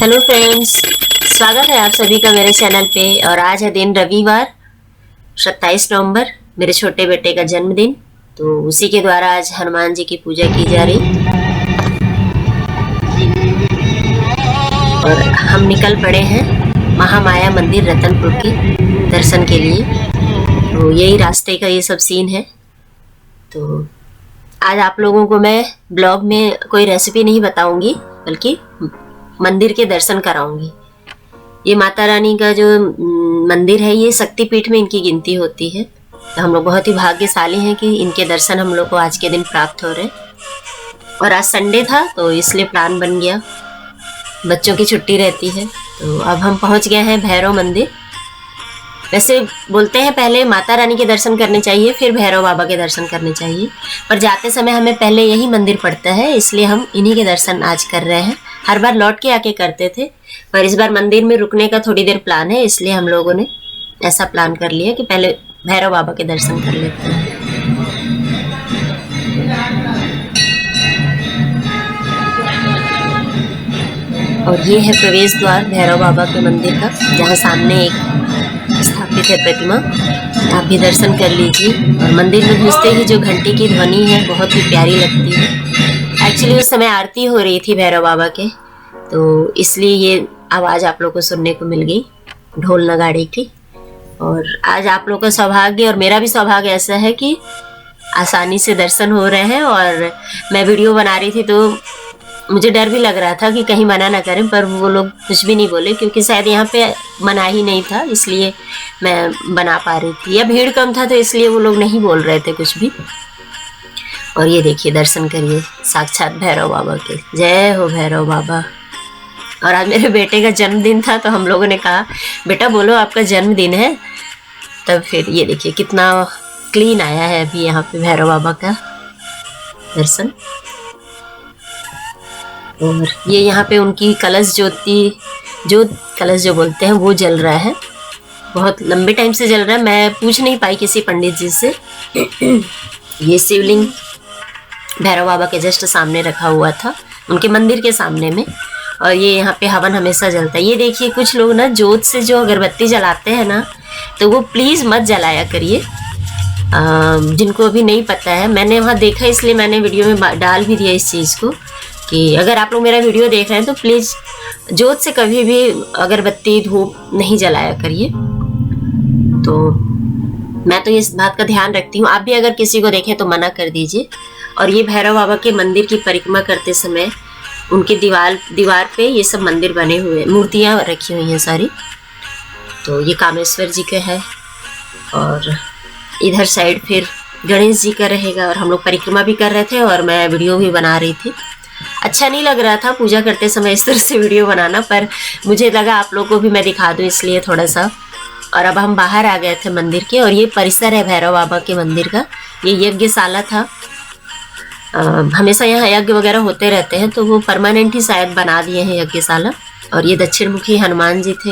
Hello friends, स्वागत है आप सभी का मेरे चैनल पे। और आज है दिन रविवार 27 नवंबर, मेरे छोटे बेटे का जन्मदिन। तो उसी के द्वारा आज हनुमान जी की पूजा की जा रही और हम निकल पड़े हैं महामाया मंदिर रतनपुर के दर्शन के लिए। तो यही रास्ते का ये सब सीन है। तो आज आप लोगों को मैं ब्लॉग में कोई रेसिपी नहीं बताऊंगी, बल्कि मंदिर के दर्शन कराऊंगी। ये माता रानी का जो मंदिर है, ये शक्तिपीठ में इनकी गिनती होती है। तो हम लोग बहुत ही भाग्यशाली हैं कि इनके दर्शन हम लोग को आज के दिन प्राप्त हो रहे हैं। और आज संडे था तो इसलिए प्लान बन गया, बच्चों की छुट्टी रहती है। तो अब हम पहुंच गए हैं भैरव मंदिर। वैसे बोलते हैं पहले माता रानी के दर्शन करने चाहिए, फिर भैरव बाबा के दर्शन करने चाहिए, पर जाते समय हमें पहले यही मंदिर पड़ता है, इसलिए हम इन्हीं के दर्शन आज कर रहे हैं। हर बार लौट के आके करते थे, पर इस बार मंदिर में रुकने का थोड़ी देर प्लान है, इसलिए हम लोगों ने ऐसा प्लान कर लिया कि पहले भैरव बाबा के दर्शन कर लेते हैं। और ये है प्रवेश द्वार भैरव बाबा के मंदिर का, जहाँ सामने एक स्थापित है प्रतिमा। आप भी दर्शन कर लीजिए। और मंदिर में घुसते ही जो घंटी की ध्वनि है बहुत ही प्यारी लगती है। एक्चुअली उस समय आरती हो रही थी भैरव बाबा के, तो इसलिए ये आवाज़ आप लोगों को सुनने को मिल गई ढोल नगाड़े की। और आज आप लोगों का सौभाग्य और मेरा भी सौभाग्य ऐसा है कि आसानी से दर्शन हो रहे हैं। और मैं वीडियो बना रही थी तो मुझे डर भी लग रहा था कि कहीं मना ना करें, पर वो लोग कुछ भी नहीं बोले, क्योंकि शायद यहाँ पे मना ही नहीं था, इसलिए मैं बना पा रही थी, या भीड़ कम था तो इसलिए वो लोग नहीं बोल रहे थे कुछ भी। और ये देखिए, दर्शन करिए साक्षात भैरव बाबा के। जय हो भैरव बाबा। और आज मेरे बेटे का जन्मदिन था, तो हम लोगों ने कहा बेटा बोलो आपका जन्मदिन है। तब फिर ये देखिए कितना क्लीन आया है अभी यहाँ पे भैरव बाबा का दर्शन। और ये यहाँ पे उनकी कलश कलश जो बोलते हैं वो जल रहा है, बहुत लंबे टाइम से जल रहा है। मैं पूछ नहीं पाई किसी पंडित जी से। ये शिवलिंग भैरव बाबा के जस्ट सामने रखा हुआ था, उनके मंदिर के सामने में। और ये यहाँ पे हवन हमेशा जलता है। ये देखिए, कुछ लोग ना जोत से जो अगरबत्ती जलाते हैं ना, तो वो प्लीज़ मत जलाया करिए। जिनको अभी नहीं पता है, मैंने वहाँ देखा, इसलिए मैंने वीडियो में डाल भी दिया इस चीज़ को कि अगर आप लोग मेरा वीडियो देख रहे हैं तो प्लीज़ जोत से कभी भी अगरबत्ती धूप नहीं जलाया करिए। तो मैं तो इस बात का ध्यान रखती हूँ, आप भी अगर किसी को देखें तो मना कर दीजिए। और ये भैरव बाबा के मंदिर की परिक्रमा करते समय उनकी दीवार पे ये सब मंदिर बने हुए, मूर्तियाँ रखी हुई हैं सारी। तो ये कामेश्वर जी का है, और इधर साइड फिर गणेश जी का रहेगा। और हम लोग परिक्रमा भी कर रहे थे और मैं वीडियो भी बना रही थी। अच्छा नहीं लग रहा था पूजा करते समय इस तरह से वीडियो बनाना, पर मुझे लगा आप लोगों को भी मैं दिखा दूं, इसलिए थोड़ा सा। और अब हम बाहर आ गए थे मंदिर के, और ये परिसर है भैरव बाबा के मंदिर का। ये यज्ञशाला था, हमेशा यहाँ यज्ञ वगैरह होते रहते हैं, तो वो परमानेंट ही शायद बना दिए हैं यज्ञशाला। और ये दक्षिण मुखी हनुमान जी थे।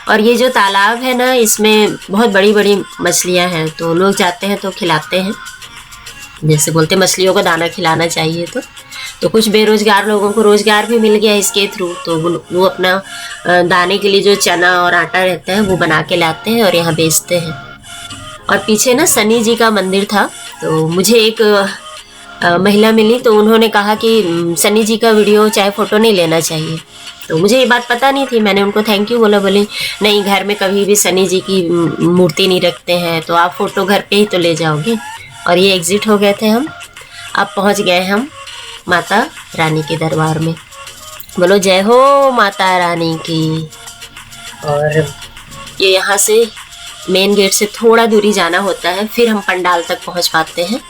और ये जो तालाब है ना, इसमें बहुत बड़ी बड़ी मछलियाँ हैं, तो लोग जाते हैं तो खिलाते हैं, जैसे बोलते मछलियों को दाना खिलाना चाहिए। तो कुछ बेरोजगार लोगों को रोजगार भी मिल गया इसके थ्रू, तो वो अपना दाने के लिए जो चना और आटा रहता है वो बना के लाते हैं और यहाँ बेचते हैं। और पीछे ना शनि जी का मंदिर था, तो मुझे एक महिला मिली, तो उन्होंने कहा कि शनि जी का वीडियो चाहे फ़ोटो नहीं लेना चाहिए। तो मुझे ये बात पता नहीं थी, मैंने उनको थैंक यू बोला, बोली नहीं घर में कभी भी शनि जी की मूर्ति नहीं रखते हैं, तो आप फ़ोटो घर पे ही तो ले जाओगे। और ये एग्ज़िट हो गए थे हम। अब पहुंच गए हम माता रानी के दरबार में। बोलो जय हो माता रानी की। और ये यहाँ से मेन गेट से थोड़ा दूरी जाना होता है, फिर हम पंडाल तक पहुँच पाते हैं।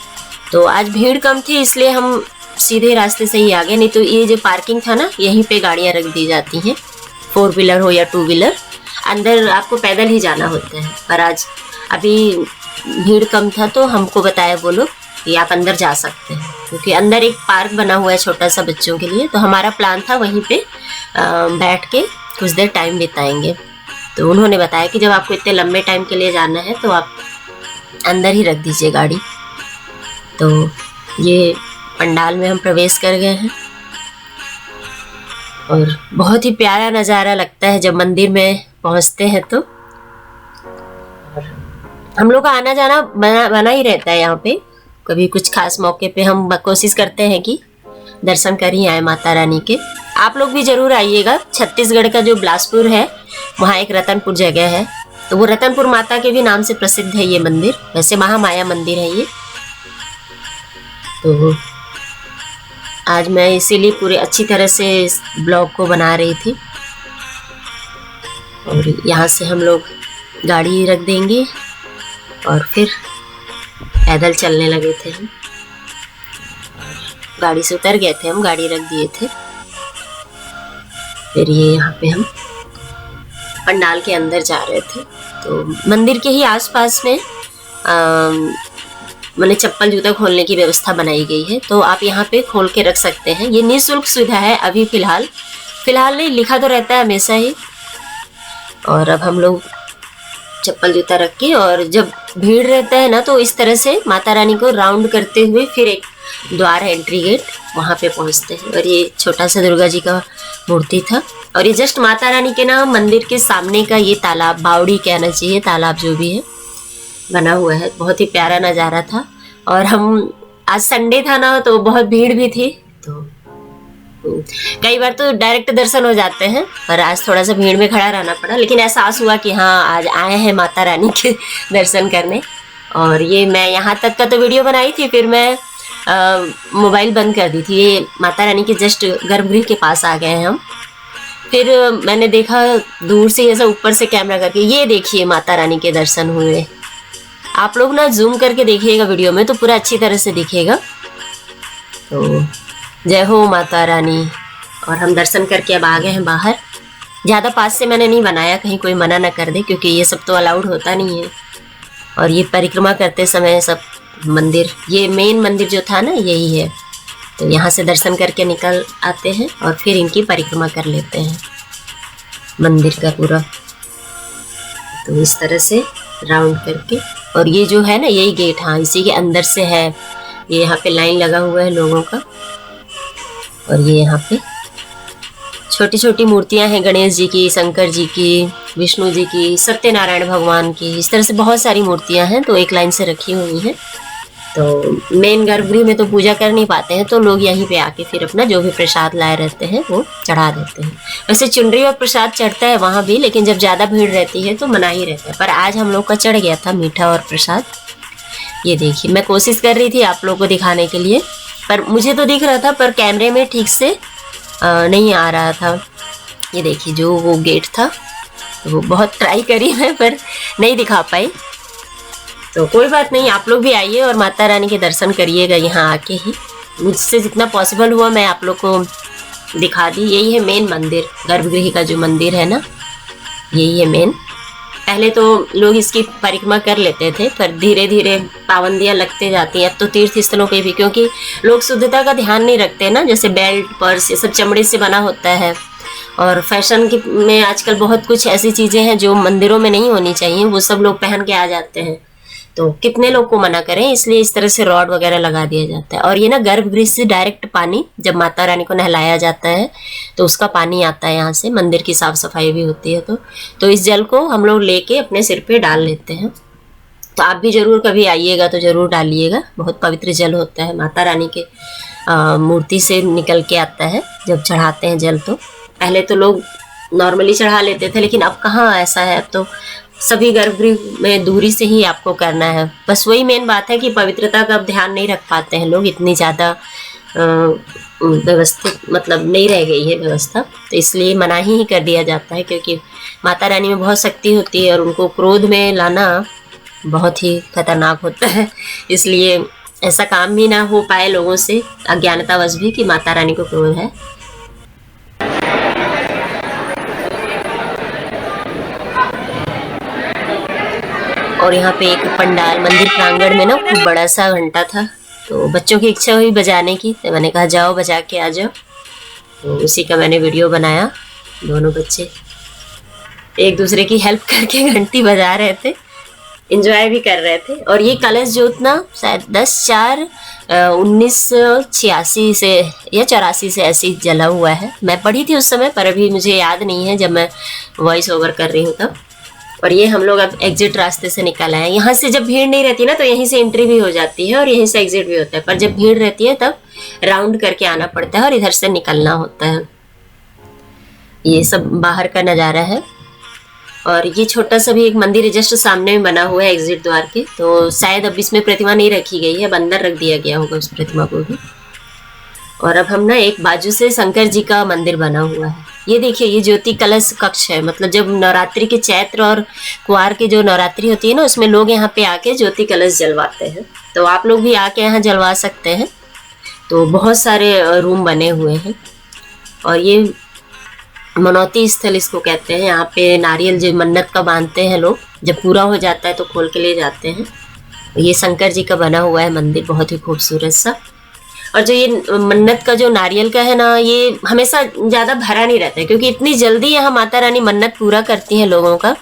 तो आज भीड़ कम थी, इसलिए हम सीधे रास्ते से ही आ गए, नहीं तो ये जो पार्किंग था ना, यहीं पे गाड़ियाँ रख दी जाती हैं, 4 व्हीलर हो या 2 व्हीलर। अंदर आपको पैदल ही जाना होता है, पर आज अभी भीड़ कम था तो हमको बताया वो लोग कि आप अंदर जा सकते हैं, क्योंकि अंदर एक पार्क बना हुआ है छोटा सा बच्चों के लिए। तो हमारा प्लान था वहीं पे बैठ के कुछ देर टाइम बिताएंगे। तो उन्होंने बताया कि जब आपको इतने लंबे टाइम के लिए जाना है तो आप अंदर ही रख दीजिए गाड़ी। तो ये पंडाल में हम प्रवेश कर गए हैं। और बहुत ही प्यारा नज़ारा लगता है जब मंदिर में पहुंचते हैं तो। हम लोग का आना जाना बना ही रहता है यहाँ पे। कभी कुछ खास मौके पे हम कोशिश करते हैं कि दर्शन कर ही आए माता रानी के। आप लोग भी जरूर आइएगा। छत्तीसगढ़ का जो बिलासपुर है वहाँ एक रतनपुर जगह है, तो वो रतनपुर माता के भी नाम से प्रसिद्ध है ये मंदिर। वैसे महामाया मंदिर है ये। तो आज मैं इसीलिए पूरे अच्छी तरह से इस ब्लॉग को बना रही थी। और यहाँ से हम लोग गाड़ी रख देंगे और फिर पैदल चलने लगे थे हम। गाड़ी से उतर गए थे हम, गाड़ी रख दिए थे। फिर ये यहाँ पे हम पंडाल के अंदर जा रहे थे। तो मंदिर के ही आसपास में मैंने चप्पल जूता खोलने की व्यवस्था बनाई गई है, तो आप यहाँ पे खोल के रख सकते हैं। ये निःशुल्क सुविधा है अभी फिलहाल नहीं, लिखा तो रहता है हमेशा ही। और अब हम लोग चप्पल जूता रख के, और जब भीड़ रहता है ना तो इस तरह से माता रानी को राउंड करते हुए फिर एक द्वार है, एंट्री गेट, वहाँ पे पहुँचते हैं। और ये छोटा सा दुर्गा जी का मूर्ति था। और ये जस्ट माता रानी के ना मंदिर के सामने का ये तालाब, बावड़ी कहना चाहिए, तालाब जो भी है बना हुआ है। बहुत ही प्यारा नज़ारा था। और हम आज संडे था ना तो बहुत भीड़ भी थी, तो कई बार तो डायरेक्ट दर्शन हो जाते हैं, पर आज थोड़ा सा भीड़ में खड़ा रहना पड़ा। लेकिन एहसास हुआ कि हाँ आज आए हैं माता रानी के दर्शन करने। और ये मैं यहाँ तक का तो वीडियो बनाई थी, फिर मैं मोबाइल बंद कर दी थी। ये माता रानी के जस्ट गर्भगृह के पास आ गए हैं हम। फिर मैंने देखा दूर से ऐसा ऊपर से कैमरा करके, ये देखिए माता रानी के दर्शन हुए। आप लोग ना जूम करके देखिएगा वीडियो में तो पूरा अच्छी तरह से दिखेगा। तो जय हो माता रानी। और हम दर्शन करके अब आ गए हैं बाहर। ज़्यादा पास से मैंने नहीं बनाया, कहीं कोई मना ना कर दे, क्योंकि ये सब तो अलाउड होता नहीं है। और ये परिक्रमा करते समय सब मंदिर, ये मेन मंदिर जो था ना यही है, तो यहाँ से दर्शन करके निकल आते हैं और फिर इनकी परिक्रमा कर लेते हैं मंदिर का पूरा। तो इस तरह से राउंड करके, और ये जो है ना यही गेट, हाँ इसी के अंदर से है। ये यहाँ पे लाइन लगा हुआ है लोगों का। और ये यहाँ पे छोटी छोटी मूर्तियाँ हैं, गणेश जी की, शंकर जी की, विष्णु जी की, सत्यनारायण भगवान की, इस तरह से बहुत सारी मूर्तियाँ हैं, तो एक लाइन से रखी हुई हैं। तो मेन गर्भगृह में तो पूजा कर नहीं पाते हैं, तो लोग यहीं पे आके फिर अपना जो भी प्रसाद लाए रहते हैं वो चढ़ा देते हैं। वैसे चुनरी और प्रसाद चढ़ता है वहाँ भी, लेकिन जब ज़्यादा भीड़ रहती है तो मना ही रहता है। पर आज हम लोग का चढ़ गया था मीठा और प्रसाद। ये देखिए, मैं कोशिश कर रही थी आप लोग को दिखाने के लिए, पर मुझे तो दिख रहा था पर कैमरे में ठीक से नहीं आ रहा था। ये देखिए जो वो गेट था, तो वो बहुत ट्राई करी मैं, पर नहीं दिखा पाई। तो कोई बात नहीं, आप लोग भी आइए और माता रानी के दर्शन करिएगा यहाँ आके ही। मुझसे जितना पॉसिबल हुआ मैं आप लोग को दिखा दी। यही है मेन मंदिर, गर्भगृह का जो मंदिर है ना, यही है मेन। पहले तो लोग इसकी परिक्रमा कर लेते थे, पर धीरे धीरे पाबंदियाँ लगते जाती हैं। अब तो तीर्थ स्थलों के भी, क्योंकि लोग शुद्धता का ध्यान नहीं रखते ना, जैसे बेल्ट, पर्स, ये सब चमड़े से बना होता है। और फैशन की में आजकल बहुत कुछ ऐसी चीज़ें हैं जो मंदिरों में नहीं होनी चाहिए, वो सब लोग पहन के आ जाते हैं। तो कितने लोग को मना करें, इसलिए इस तरह से रॉड वगैरह लगा दिया जाता है। और ये ना गर्भगृह से डायरेक्ट पानी, जब माता रानी को नहलाया जाता है तो उसका पानी आता है यहाँ से। मंदिर की साफ सफाई भी होती है, तो इस जल को हम लोग लेके अपने सिर पे डाल लेते हैं। तो आप भी ज़रूर कभी आइएगा तो ज़रूर डालिएगा। बहुत पवित्र जल होता है, माता रानी के मूर्ति से निकल के आता है जब चढ़ाते हैं जल। तो पहले तो लोग नॉर्मली चढ़ा लेते थे, लेकिन अब कहाँ ऐसा है। अब तो सभी गर्भगृह में दूरी से ही आपको करना है। बस वही मेन बात है कि पवित्रता का अब ध्यान नहीं रख पाते हैं लोग, इतनी ज़्यादा व्यवस्थित मतलब नहीं रह गई है व्यवस्था, तो इसलिए मना ही कर दिया जाता है। क्योंकि माता रानी में बहुत शक्ति होती है और उनको क्रोध में लाना बहुत ही खतरनाक होता है। इसलिए ऐसा काम भी ना हो पाए लोगों से अज्ञानतावश भी कि माता रानी को क्रोध है। और यहाँ पे एक पंडाल, मंदिर प्रांगण में ना खूब बड़ा सा घंटा था, तो बच्चों की इच्छा हुई बजाने की, तो मैंने कहा जाओ बजा के आ जाओ। तो उसी का मैंने वीडियो बनाया। दोनों बच्चे एक दूसरे की हेल्प करके घंटी बजा रहे थे। एंजॉय भी कर रहे थे। और ये कलश जोत ना शायद 10/4/1986 से या 84 से ऐसे ही जला हुआ है। मैं पढ़ी थी उस समय, पर अभी मुझे याद नहीं है जब मैं वॉइस ओवर कर रही हूँ तब। और ये हम लोग अब एग्जिट रास्ते से निकल आए हैं। यहाँ से जब भीड़ नहीं रहती ना तो यहीं से एंट्री भी हो जाती है और यहीं से एग्जिट भी होता है, पर जब भीड़ रहती है तब राउंड करके आना पड़ता है और इधर से निकलना होता है। ये सब बाहर का नज़ारा है। और ये छोटा सा भी एक मंदिर है जस्ट सामने में बना हुआ है एग्जिट द्वार के, तो शायद अब इसमें प्रतिमा नहीं रखी गई है, अब अंदर रख दिया गया होगा उस प्रतिमा को भी। और अब हम ना एक बाजू से शंकर जी का मंदिर बना हुआ है। ये देखिए, ये ज्योति कलश कक्ष है। मतलब जब नवरात्रि के चैत्र और कुआर के जो नवरात्रि होती है ना, उसमें लोग यहाँ पे आके ज्योति कलश जलवाते हैं। तो आप लोग भी आके यहाँ जलवा सकते हैं। तो बहुत सारे रूम बने हुए हैं। और ये मनौती स्थल इसको कहते हैं। यहाँ पे नारियल जो मन्नत का बांधते हैं लोग, जब पूरा हो जाता है तो खोल के ले जाते हैं। ये शंकर जी का बना हुआ है मंदिर, बहुत ही खूबसूरत सा। और जो ये मन्नत का जो नारियल का है ना, ये हमेशा ज़्यादा भरा नहीं रहता है, क्योंकि इतनी जल्दी यहाँ माता रानी मन्नत पूरा करती हैं लोगों का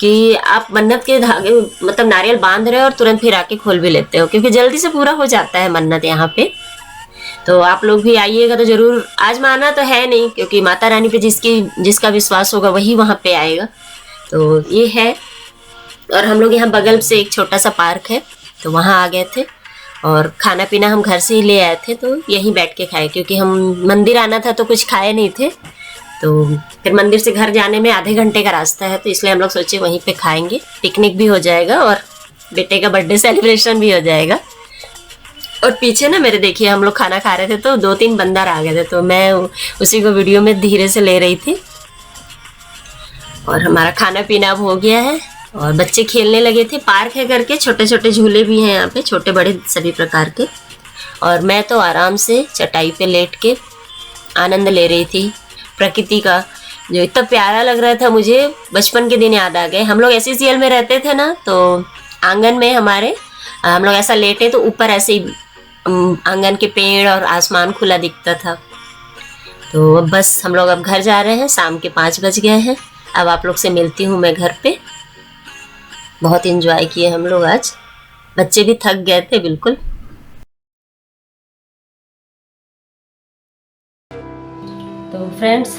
कि आप मन्नत के धागे मतलब नारियल बांध रहे हो और तुरंत फिर आके खोल भी लेते हो, क्योंकि जल्दी से पूरा हो जाता है मन्नत यहाँ पे। तो आप लोग भी आइएगा तो जरूर। आजमाना तो है नहीं, क्योंकि माता रानी पे जिसका विश्वास होगा वही वहाँ पे आएगा। तो ये है। और हम लोग यहाँ बगल से एक छोटा सा पार्क है, तो वहाँ आ गए थे। और खाना पीना हम घर से ही ले आए थे, तो यहीं बैठ के खाए, क्योंकि हम मंदिर आना था तो कुछ खाए नहीं थे। तो फिर मंदिर से घर जाने में आधे घंटे का रास्ता है, तो इसलिए हम लोग सोचे वहीं पे खाएंगे, पिकनिक भी हो जाएगा और बेटे का बर्थडे सेलिब्रेशन भी हो जाएगा। और पीछे ना मेरे देखिए, हम लोग खाना खा रहे थे तो 2-3 बंदर आ गए थे, तो मैं उसी को वीडियो में धीरे से ले रही थी। और हमारा खाना पीना अब हो गया है और बच्चे खेलने लगे थे। पार्क है करके, छोटे छोटे झूले भी हैं यहाँ पे, छोटे बड़े सभी प्रकार के। और मैं तो आराम से चटाई पे लेट के आनंद ले रही थी प्रकृति का, जो इतना प्यारा लग रहा था। मुझे बचपन के दिन याद आ गए। हम लोग SCCL में रहते थे ना, तो आंगन में हमारे हम लोग ऐसा लेटे तो ऊपर ऐसे ही आंगन के पेड़ और आसमान खुला दिखता था। तो अब बस हम लोग अब घर जा रहे हैं। शाम के 5 बज गए हैं। अब आप लोग से मिलती हूँ मैं घर पे। बहुत एंजॉय किए हम लोग आज। बच्चे भी थक गए थे बिल्कुल। तो फ्रेंड्स,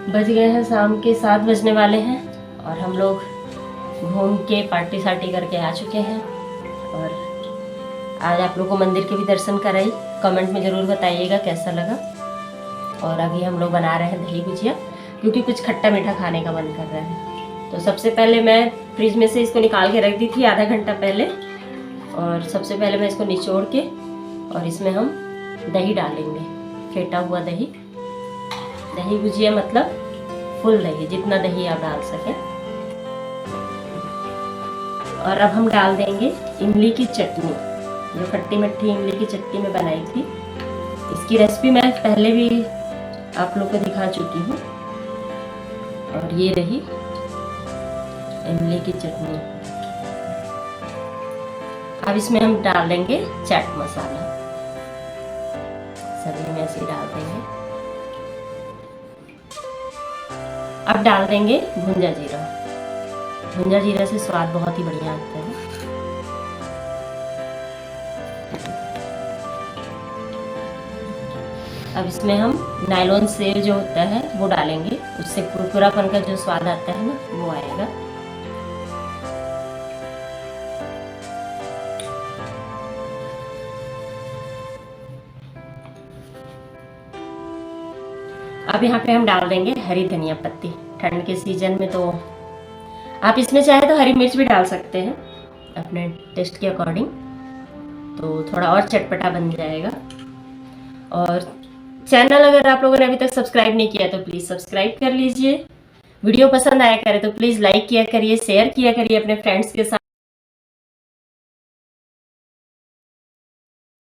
बज गए हैं शाम के 7 बजने वाले हैं और हम लोग घूम के पार्टी सार्टी करके आ चुके हैं। और आज आप लोग को मंदिर के भी दर्शन कराई। कमेंट में ज़रूर बताइएगा कैसा लगा। और अभी हम लोग बना रहे हैं दही भुजिया, क्योंकि कुछ खट्टा मीठा खाने का मन कर रहा है। तो सबसे पहले मैं फ्रिज में से इसको निकाल के रख दी थी आधा घंटा पहले। और सबसे पहले मैं इसको निचोड़ के और इसमें हम दही डालेंगे, फेंटा हुआ दही। दही भुजिया मतलब फुल दही, जितना दही आप डाल सकें। और अब हम डाल देंगे इमली की चटनी, जो खट्टी मिट्टी इमली की चटनी में बनाई थी। इसकी रेसिपी मैं पहले भी आप लोग को दिखा चुकी हूँ। और ये रही इमली की चटनी। अब इसमें हम डाल देंगे चाट मसाला, सभी में ऐसे डाल देंगे। अब डाल देंगे भुंजा जीरा। भुंजा जीरा से स्वाद बहुत ही बढ़िया आता है। अब इसमें हम नायलॉन सेव जो होता है वो डालेंगे, उससे कुरकुरापन का जो स्वाद आता है ना वो आएगा। अब यहाँ पे हम डाल देंगे हरी धनिया पत्ती। ठंड के सीजन में तो आप इसमें चाहे तो हरी मिर्च भी डाल सकते हैं अपने टेस्ट के अकॉर्डिंग, तो थोड़ा और चटपटा बन जाएगा। और चैनल अगर आप लोगों ने अभी तक सब्सक्राइब नहीं किया तो प्लीज़ सब्सक्राइब कर लीजिए। वीडियो पसंद आया करे तो प्लीज़ लाइक किया करिए, शेयर किया करिए अपने फ्रेंड्स के साथ।